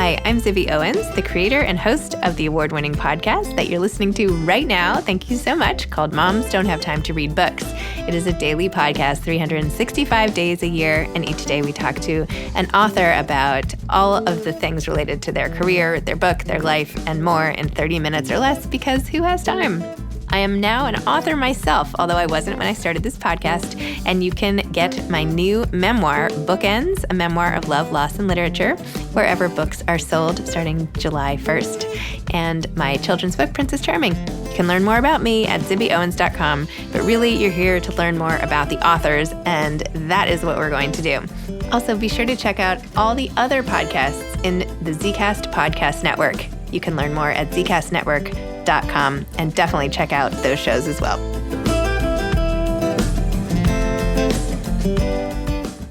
Hi, I'm Zibby Owens, the creator and host of the award-winning podcast that you're listening to right now. Thank you so much, called Moms Don't Have Time to Read Books. It is a daily podcast, 365 days a year, and each day we talk to an author about all of the things related to their career, their book, their life, and more in 30 minutes or less, because who has time? I am now an author myself, although I wasn't when I started this podcast, and you can get my new memoir, Bookends, a memoir of love, loss, and literature, wherever books are sold starting July 1st, and my children's book, Princess Charming. You can learn more about me at zibbyowens.com, but really you're here to learn more about the authors, and that is what we're going to do. Also, be sure to check out all the other podcasts in the Zcast Podcast Network. You can learn more at zcastnetwork.com and definitely check out those shows as well.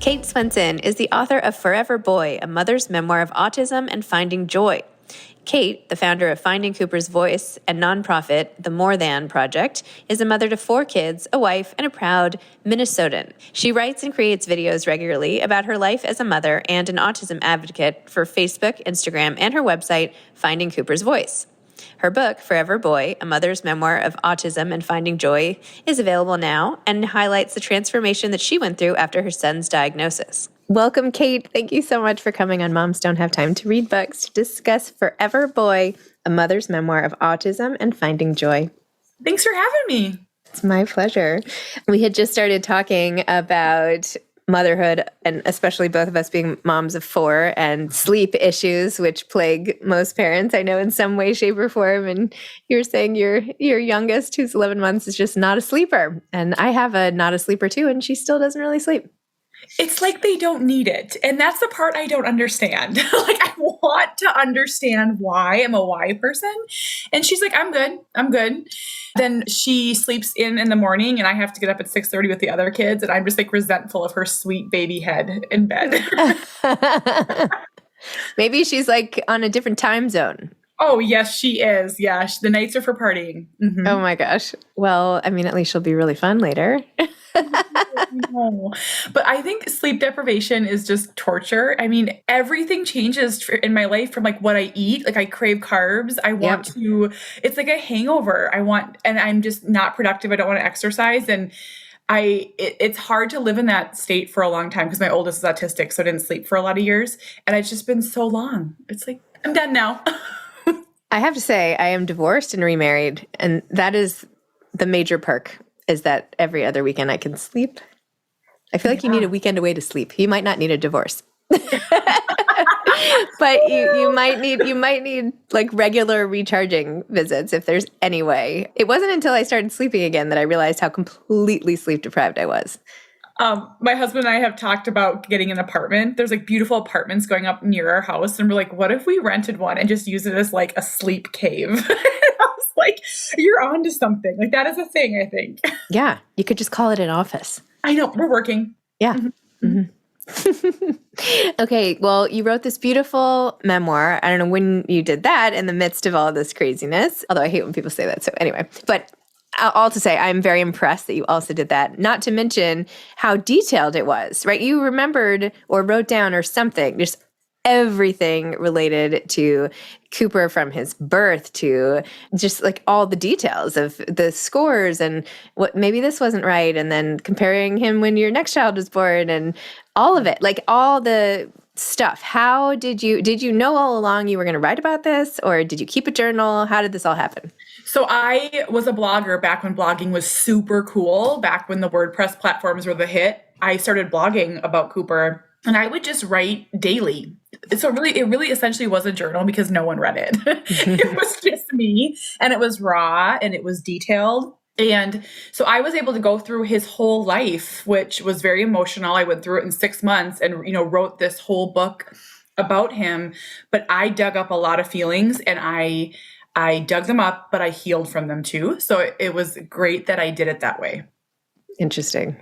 Kate Swenson is the author of Forever Boy, a mother's memoir of autism and finding joy. Kate, the founder of Finding Cooper's Voice and nonprofit The More Than Project, is a mother to 4 kids, a wife, and a proud Minnesotan. She writes and creates videos regularly about her life as a mother and an autism advocate for Facebook, Instagram, and her website, Finding Cooper's Voice. Her book, Forever Boy, a mother's memoir of autism and finding joy, is available now and highlights the transformation that she went through after her son's diagnosis. Welcome, Kate. Thank you so much for coming on Moms Don't Have Time to Read Books to discuss Forever Boy, a mother's memoir of autism and finding joy. Thanks for having me. It's my pleasure. We had just started talking about motherhood, and especially both of us being moms of 4, and sleep issues, which plague most parents, I know, in some way, shape, or form. And you're saying your youngest, who's 11 months, is just not a sleeper. And I have a not a sleeper too, and she still doesn't really sleep. It's like they don't need it. And that's the part I don't understand. I want to understand why. I'm a why person. And she's like, I'm good. Then she sleeps in the morning and I have to get up at 6:30 with the other kids. And I'm just resentful of her sweet baby head in bed. Maybe she's on a different time zone. Oh, yes, she is. Yeah. The nights are for partying. Mm-hmm. Oh my gosh. Well, at least she'll be really fun later. But I think sleep deprivation is just torture. Everything changes in my life from what I eat. I crave carbs. I want to, it's like a hangover. And I'm just not productive. I don't want to exercise. And it's hard to live in that state for a long time because my oldest is autistic. So I didn't sleep for a lot of years. And it's just been so long. It's I'm done now. I have to say, I am divorced and remarried. And that is the major perk, is that every other weekend I can sleep. I feel like you need a weekend away to sleep. You might not need a divorce. But you might need regular recharging visits if there's any way. It wasn't until I started sleeping again that I realized how completely sleep deprived I was. My husband and I have talked about getting an apartment. There's beautiful apartments going up near our house. And we're what if we rented one and just use it as a sleep cave? I was you're on to something. That is a thing, I think. Yeah. You could just call it an office. I know. We're working. Yeah. Mm-hmm. Okay. Well, you wrote this beautiful memoir. I don't know when you did that in the midst of all of this craziness, although I hate when people say that. So anyway, but all to say, I'm very impressed that you also did that, not to mention how detailed it was, right? You remembered or wrote down or something, just everything related to Cooper, from his birth to just all the details of the scores and what maybe this wasn't right, and then comparing him when your next child was born and all of it, all the stuff. How did you know all along you were going to write about this, or did you keep a journal? How did this all happen? So I was a blogger back when blogging was super cool, back when the WordPress platforms were the hit. I started blogging about Cooper, and I would just write daily. So it really essentially was a journal because no one read it. It was just me, and it was raw and it was detailed. And so I was able to go through his whole life, which was very emotional. I went through it in 6 months and, wrote this whole book about him. But I dug up a lot of feelings, and I dug them up, but I healed from them too. So it was great that I did it that way. Interesting.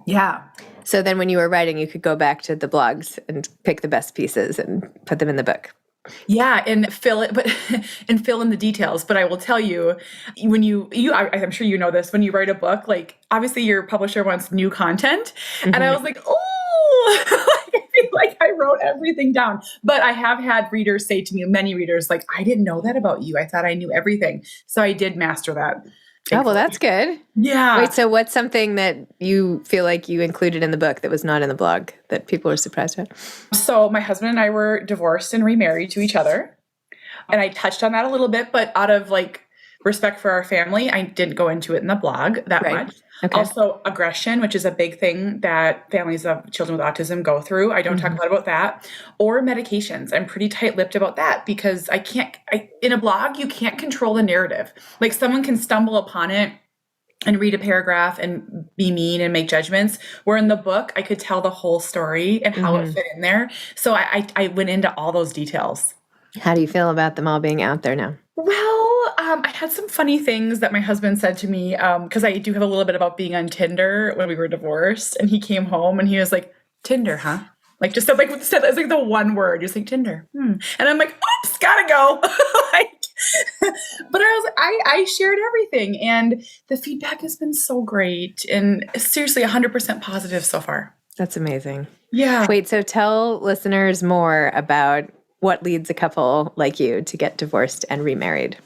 Yeah. So then when you were writing, you could go back to the blogs and pick the best pieces and put them in the book. Yeah, and fill in the details. But I will tell you, when I'm sure you know this, when you write a book, obviously your publisher wants new content. Mm-hmm. And I was oh, I feel like I wrote everything down. But I have had readers say to me, many readers, like, I didn't know that about you. I thought I knew everything. So I did master that. Oh, well, that's good. Yeah. Wait, so what's something that you feel like you included in the book that was not in the blog that people were surprised at? So my husband and I were divorced and remarried to each other. And I touched on that a little bit, but out of like respect for our family, I didn't go into it in the blog that much. Okay. Also, aggression, which is a big thing that families of children with autism go through. I don't talk a lot about that. Or medications. I'm pretty tight-lipped about that because in a blog, you can't control the narrative. Like someone can stumble upon it and read a paragraph and be mean and make judgments. Where in the book, I could tell the whole story and how it fit in there. So I went into all those details. How do you feel about them all being out there now? Well, I had some funny things that my husband said to me, because I do have a little bit about being on Tinder when we were divorced. And he came home and he was like, Tinder, huh? Like just said, it's like the one word. Just like Tinder. And I'm like, oops, gotta go. But I shared everything. And the feedback has been so great. And seriously, 100% positive so far. That's amazing. Yeah. Wait, so tell listeners more about what leads a couple like you to get divorced and remarried.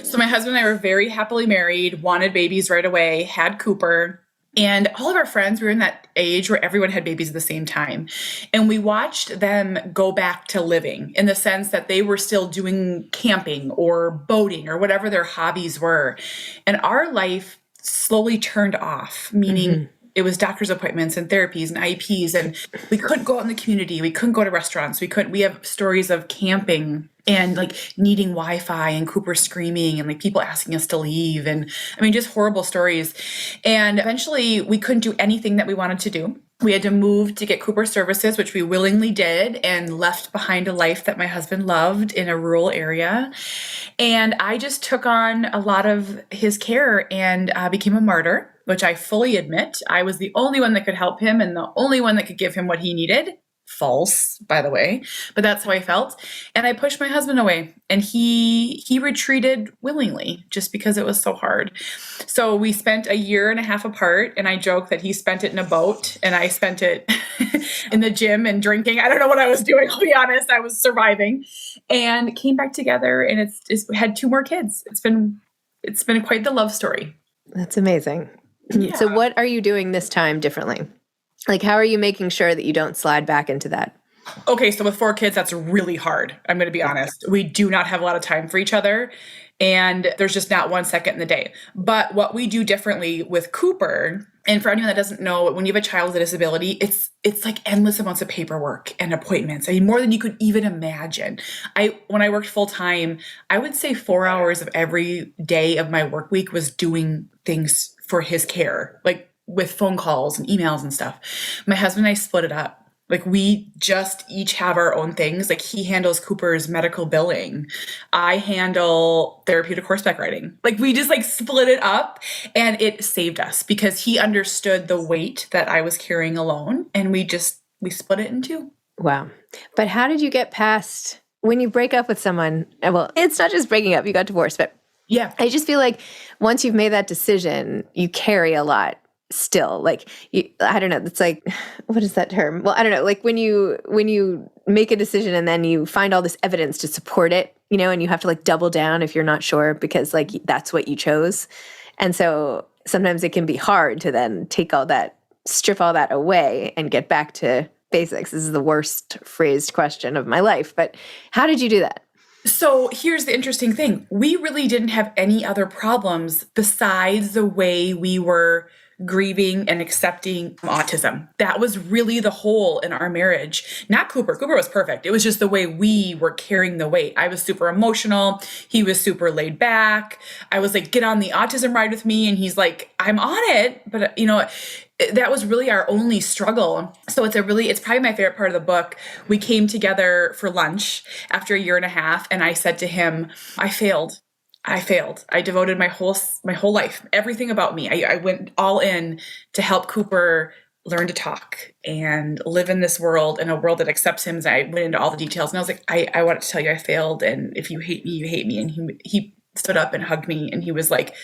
So my husband and I were very happily married, wanted babies right away, had Cooper. And all of our friends, we were in that age where everyone had babies at the same time. And we watched them go back to living in the sense that they were still doing camping or boating or whatever their hobbies were. And our life slowly turned off, meaning it was doctor's appointments and therapies and IEPs, and we couldn't go out in the community. We couldn't go to restaurants. We have stories of camping and like needing Wi-Fi and Cooper screaming and like people asking us to leave. And I mean, just horrible stories. And eventually we couldn't do anything that we wanted to do. We had to move to get Cooper services, which we willingly did, and left behind a life that my husband loved in a rural area. And I just took on a lot of his care and became a martyr, which I fully admit. I was the only one that could help him and the only one that could give him what he needed. False, by the way, but that's how I felt. And I pushed my husband away and he retreated willingly just because it was so hard. So we spent a year and a half apart, and I joke that he spent it in a boat and I spent it in the gym and drinking. I don't know what I was doing. I'll be honest. I was surviving and came back together, and it's had 2 more kids. It's been quite the love story. That's amazing. Yeah. So what are you doing this time differently? Like, how are you making sure that you don't slide back into that? Okay, so with 4 kids, that's really hard. I'm going to be honest. We do not have a lot of time for each other, and there's just not 1 second in the day. But what we do differently with Cooper, and for anyone that doesn't know, when you have a child with a disability, it's like endless amounts of paperwork and appointments. I mean, more than you could even imagine. When I worked full time, I would say 4 hours of every day of my work week was doing things for his care, like with phone calls and emails and stuff. My husband and I split it up. Like we just each have our own things. Like he handles Cooper's medical billing. I handle therapeutic horseback riding. Like we just like split it up, and it saved us because he understood the weight that I was carrying alone, and we split it in 2. Wow. But how did you get past when you break up with someone? Well, it's not just breaking up, you got divorced, but yeah, I just feel like once you've made that decision, you carry a lot still. Like, I don't know. It's like, what is that term? Well, I don't know. Like when you make a decision and then you find all this evidence to support it, and you have to like double down if you're not sure because like that's what you chose. And so sometimes it can be hard to then strip all that away and get back to basics. This is the worst phrased question of my life, but how did you do that? So here's the interesting thing. We really didn't have any other problems besides the way we were grieving and accepting autism. That was really the hole in our marriage. Not Cooper. Cooper was perfect. It was just the way we were carrying the weight. I was super emotional. He was super laid back. I was like, get on the autism ride with me. And he's like, I'm on it. But that was really our only struggle. So it's probably my favorite part of the book. We came together for lunch after a year and a half. And I said to him, I failed. I devoted my whole life, everything about me. I went all in to help Cooper learn to talk and live in this world, in a world that accepts him. And I went into all the details, and I was like, I wanted to tell you I failed. And if you hate me, you hate me. And he stood up and hugged me, and he was like,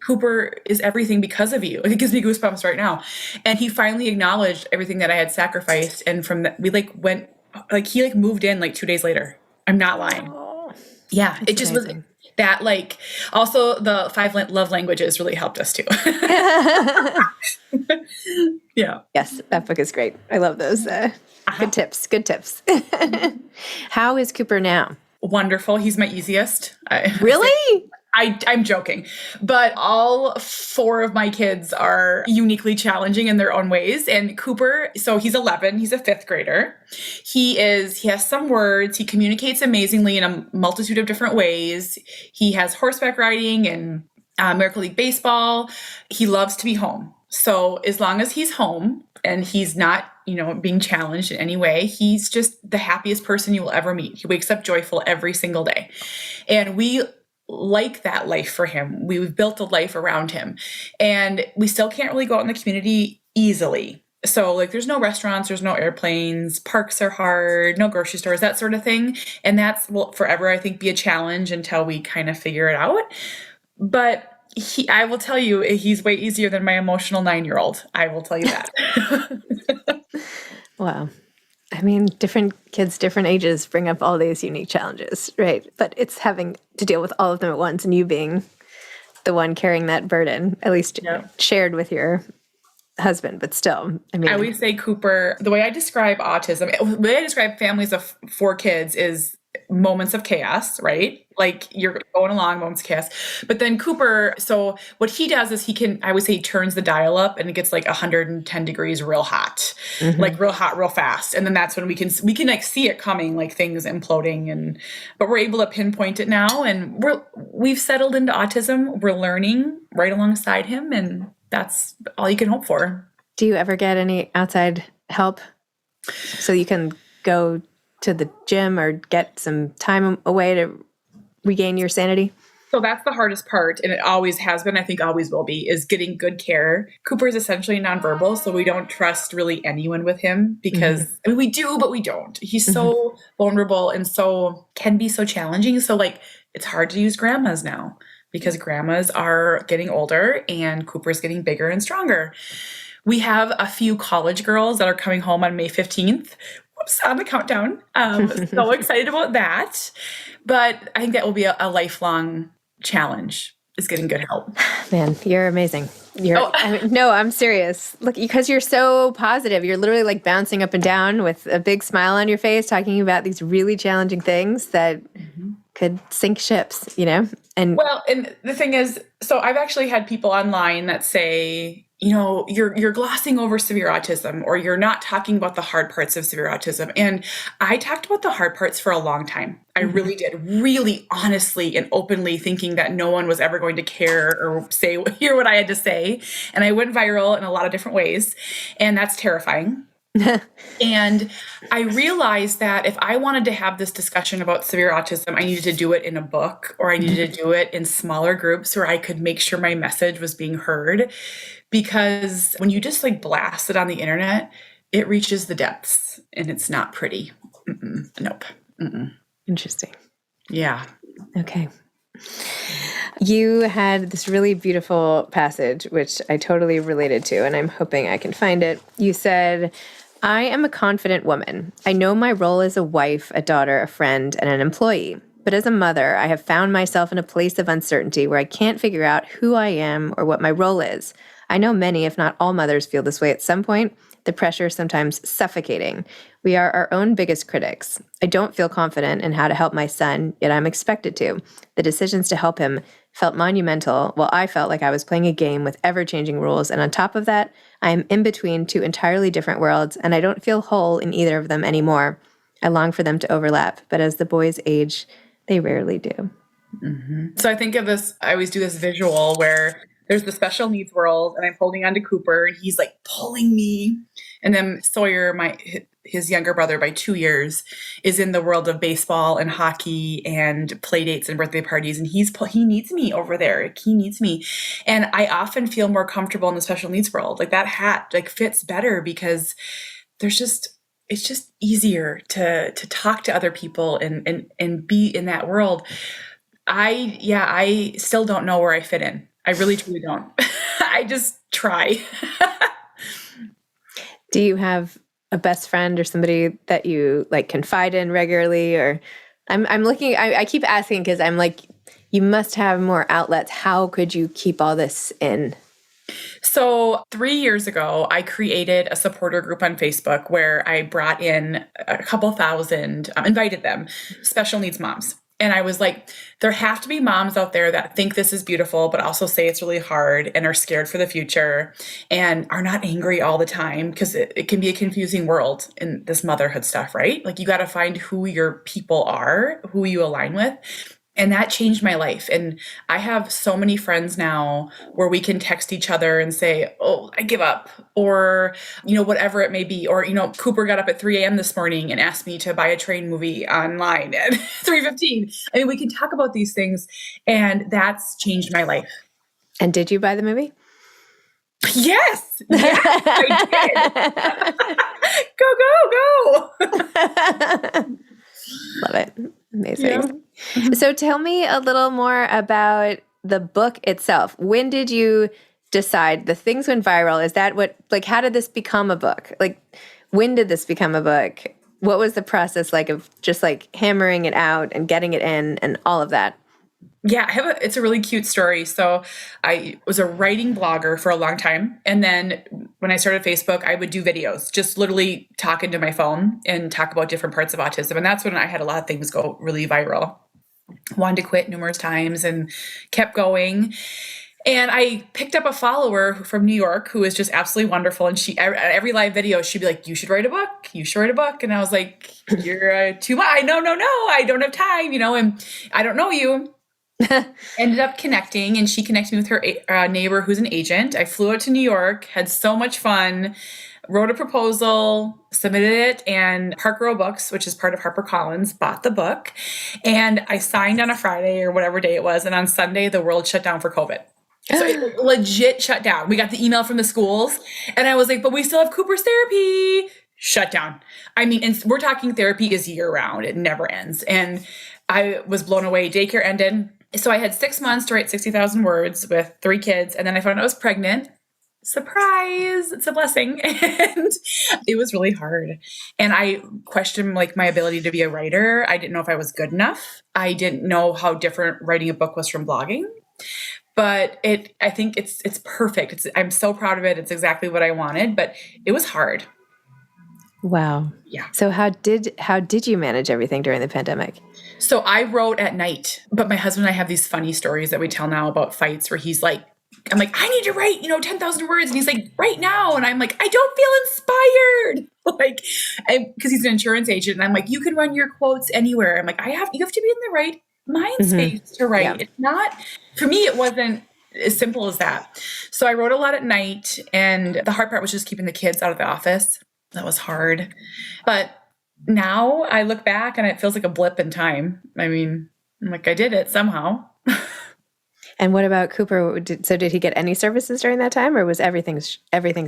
Cooper is everything because of you. It gives me goosebumps right now. And he finally acknowledged everything that I had sacrificed. And from that, we like went like he like moved in like 2 days later. I'm not lying. Oh, Yeah, it that's just was amazing. that like also the love languages really helped us too. Yeah. Yes, that book is great. I love those. Uh-huh. Good tips. Good tips. How is Cooper now? Wonderful. He's my easiest. Really? I'm joking, but all four of my kids are uniquely challenging in their own ways. And Cooper, so he's 11, he's a fifth grader. He has some words. He communicates amazingly in a multitude of different ways. He has horseback riding and American League baseball. He loves to be home. So as long as he's home and he's not, being challenged in any way, he's just the happiest person you will ever meet. He wakes up joyful every single day. And we like that life for him. We've built a life around him. And we still can't really go out in the community easily. So like there's no restaurants, there's no airplanes, parks are hard, no grocery stores, that sort of thing. And that's will forever, I think, be a challenge until we kind of figure it out. But I will tell you, he's way easier than my emotional 9-year-old. I will tell you that. Wow. I mean, different kids, different ages bring up all these unique challenges, right? But it's having to deal with all of them at once and you being the one carrying that burden, at least shared with your husband, but still, I mean. I always say Cooper, the way I describe autism, the way I describe families of 4 kids is moments of chaos, right? Like you're going along, moments of chaos. But then Cooper, so what he does is I would say he turns the dial up and it gets like 110 degrees real hot, like real hot, real fast. And then that's when we can like see it coming, like things imploding but we're able to pinpoint it now. And we've settled into autism. We're learning right alongside him. And that's all you can hope for. Do you ever get any outside help so you can go to the gym or get some time away to regain your sanity? So that's the hardest part, and it always has been, I think always will be, is getting good care. Cooper is essentially nonverbal, so we don't trust really anyone with him because, I mean, we do, but we don't. He's so vulnerable and can be so challenging. So like, it's hard to use grandmas now because grandmas are getting older and Cooper's getting bigger and stronger. We have a few college girls that are coming home on May 15th. Whoops, on the countdown. So excited about that. But I think that will be a lifelong challenge, is getting good help. Man, you're amazing. No, I'm serious. Look, because you're so positive. You're literally like bouncing up and down with a big smile on your face, talking about these really challenging things that could sink ships, And the thing is, so I've actually had people online that say, you're glossing over severe autism, or you're not talking about the hard parts of severe autism. And I talked about the hard parts for a long time. I really did, really honestly and openly, thinking that no one was ever going to care or hear what I had to say. And I went viral in a lot of different ways. And that's terrifying. And I realized that if I wanted to have this discussion about severe autism, I needed to do it in a book, or I needed to do it in smaller groups where I could make sure my message was being heard. Because when you just like blast it on the internet, it reaches the depths and it's not pretty. Nope. Interesting. Yeah. Okay. You had this really beautiful passage, which I totally related to, and I'm hoping I can find it. You said, I am a confident woman. I know my role as a wife, a daughter, a friend, and an employee. But as a mother, I have found myself in a place of uncertainty where I can't figure out who I am or what my role is. I know many, if not all mothers, feel this way at some point. The pressure is sometimes suffocating. We are our own biggest critics. I don't feel confident in how to help my son, yet I'm expected to. The decisions to help him felt monumental, while I felt like I was playing a game with ever-changing rules. And on top of that, I am in between 2 entirely different worlds, and I don't feel whole in either of them anymore. I long for them to overlap, but as the boys age, they rarely do. So I think of this, I always do this visual where there's the special needs world and I'm holding on to Cooper and he's like pulling me. And then Sawyer, his younger brother by 2 years, is in the world of baseball and hockey and play dates and birthday parties. And he needs me over there. He needs me. And I often feel more comfortable in the special needs world. Like that hat like fits better because it's just easier to talk to other people and be in that world. I still don't know where I fit in. I really, truly don't. I just try. Do you have a best friend or somebody that you like confide in regularly? Or I'm looking, I keep asking because I'm like, you must have more outlets. How could you keep all this in? So 3 years ago, I created a supporter group on Facebook where I brought in a couple thousand, invited them, special needs moms. And I was like, there have to be moms out there that think this is beautiful, but also say it's really hard and are scared for the future and are not angry all the time, because it can be a confusing world in this motherhood stuff, right? Like you got to find who your people are, who you align with. And that changed my life. And I have so many friends now where we can text each other and say, oh, I give up, or, whatever it may be. Or, Cooper got up at 3 a.m. this morning and asked me to buy a train movie online at 3:15. I mean, we can talk about these things, and that's changed my life. And did you buy the movie? Yes, I did. Go. Love it. Amazing. Yeah. So tell me a little more about the book itself. When did you decide the things went viral? Is that how did this become a book? Like, when did this become a book? What was the process like of just like hammering it out and getting it in and all of that? Yeah, it's a really cute story. So I was a writing blogger for a long time. And then when I started Facebook, I would do videos, just literally talk into my phone and talk about different parts of autism. And that's when I had a lot of things go really viral. Wanted to quit numerous times and kept going. And I picked up a follower from New York who was just absolutely wonderful. And she, at every live video, she'd be like, you should write a book. You should write a book. And I was like, you're too much. No, I don't have time, and I don't know you. Ended up connecting, and she connected me with her neighbor who's an agent. I flew out to New York, had so much fun, wrote a proposal, submitted it, and Park Row Books, which is part of HarperCollins, bought the book. And I signed on a Friday or whatever day it was. And on Sunday, the world shut down for COVID. So it legit shut down. We got the email from the schools, and I was like, but we still have Cooper's therapy. Shut down. I mean, and we're talking therapy is year round. It never ends. And I was blown away. Daycare ended. So I had 6 months to write 60,000 words with 3 kids. And then I found out I was pregnant. Surprise. It's a blessing. And it was really hard. And I questioned my ability to be a writer. I didn't know if I was good enough. I didn't know how different writing a book was from blogging. But I think it's perfect. I'm so proud of it. It's exactly what I wanted, but it was hard. Wow. Yeah. So how did you manage everything during the pandemic? So I wrote at night, but my husband and I have these funny stories that we tell now about fights where he's like, I'm like, I need to write, 10,000 words. And he's like, right now. And I'm like, I don't feel inspired. Because he's an insurance agent. And I'm like, you can run your quotes anywhere. I'm like, you have to be in the right mind space to write. Yeah. It's not, for me, it wasn't as simple as that. So I wrote a lot at night. And the hard part was just keeping the kids out of the office. That was hard. But now I look back and it feels like a blip in time. I mean, I'm like, I did it somehow. And what about Cooper? Did he get any services during that time, or was everything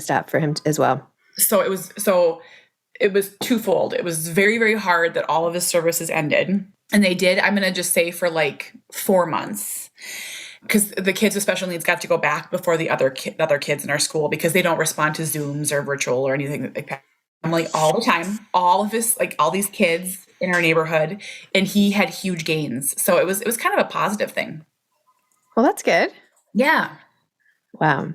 stopped for him as well? So it was twofold. It was very, very hard that all of his services ended. And they did, I'm going to just say, for 4 months. Because the kids with special needs got to go back before the other kids in our school, because they don't respond to Zooms or virtual or anything like that. I'm all the time, all these kids in our neighborhood, and he had huge gains. So it was kind of a positive thing. Well, that's good. Yeah. Wow.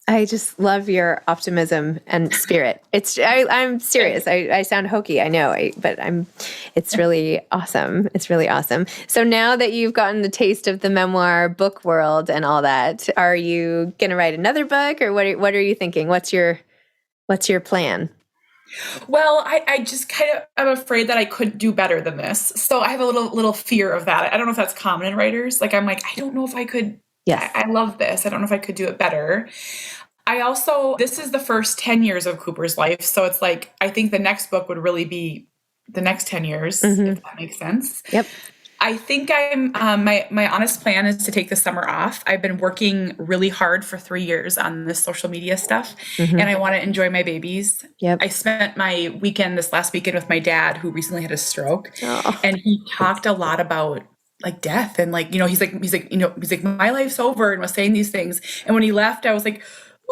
I just love your optimism and spirit. I'm serious. I sound hokey, I know, but it's really awesome. It's really awesome. So now that you've gotten the taste of the memoir book world and all that, are you going to write another book, or what are you thinking? What's your plan? Well, I just I'm afraid that I couldn't do better than this. So I have a little fear of that. I don't know if that's common in writers. I'm like, I don't know if I could. Yes. I love this. I don't know if I could do it better. This is the first 10 years of Cooper's life. So it's I think the next book would really be the next 10 years, if that makes sense. Yep. I think my honest plan is to take the summer off. I've been working really hard for 3 years on this social media stuff, and I want to enjoy my babies. Yep. I spent my weekend this last weekend with my dad, who recently had a stroke, and he talked a lot about death, and he's like, my life's over, and was saying these things. And when he left, I was like,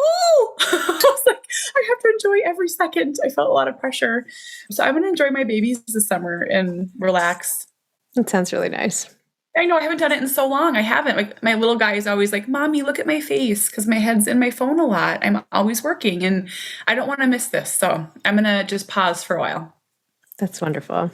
ooh, I was like, I have to enjoy every second. I felt a lot of pressure. So I'm going to enjoy my babies this summer and relax. That sounds really nice. I know I haven't done it in so long. I haven't. Like my little guy is always like, Mommy, look at my face, because my head's in my phone a lot. I'm always working and I don't want to miss this. So I'm going to just pause for a while. That's wonderful.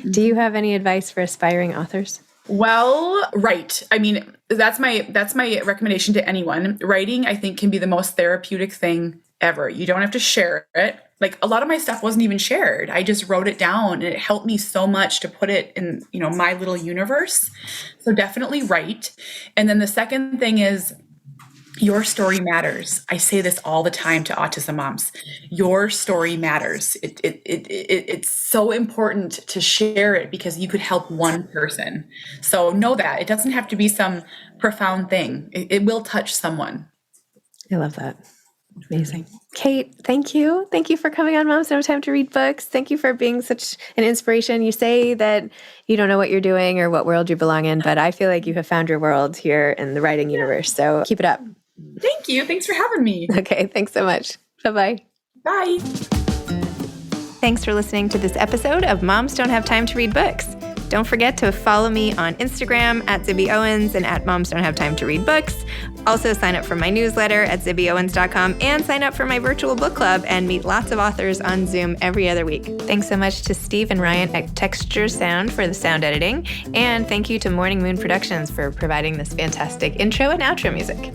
Do you have any advice for aspiring authors? Well, right. I mean, that's my recommendation to anyone. Writing, I think, can be the most therapeutic thing ever. You don't have to share it. Like a lot of my stuff wasn't even shared. I just wrote it down and it helped me so much to put it in, my little universe. So definitely write. And then the second thing is your story matters. I say this all the time to autism moms. Your story matters. It's so important to share it because you could help one person. So know that. It doesn't have to be some profound thing. It will touch someone. I love that. Amazing. Kate, thank you. Thank you for coming on Moms Don't Have Time to Read Books. Thank you for being such an inspiration. You say that you don't know what you're doing or what world you belong in, but I feel like you have found your world here in the writing universe. So keep it up. Thank you. Thanks for having me. Okay. Thanks so much. Bye-bye. Bye. Thanks for listening to this episode of Moms Don't Have Time to Read Books. Don't forget to follow me on Instagram at Zibby Owens and at Moms Don't Have Time to Read Books. Also sign up for my newsletter at zibbyowens.com and sign up for my virtual book club and meet lots of authors on Zoom every other week. Thanks so much to Steve and Ryan at Texture Sound for the sound editing. And thank you to Morning Moon Productions for providing this fantastic intro and outro music.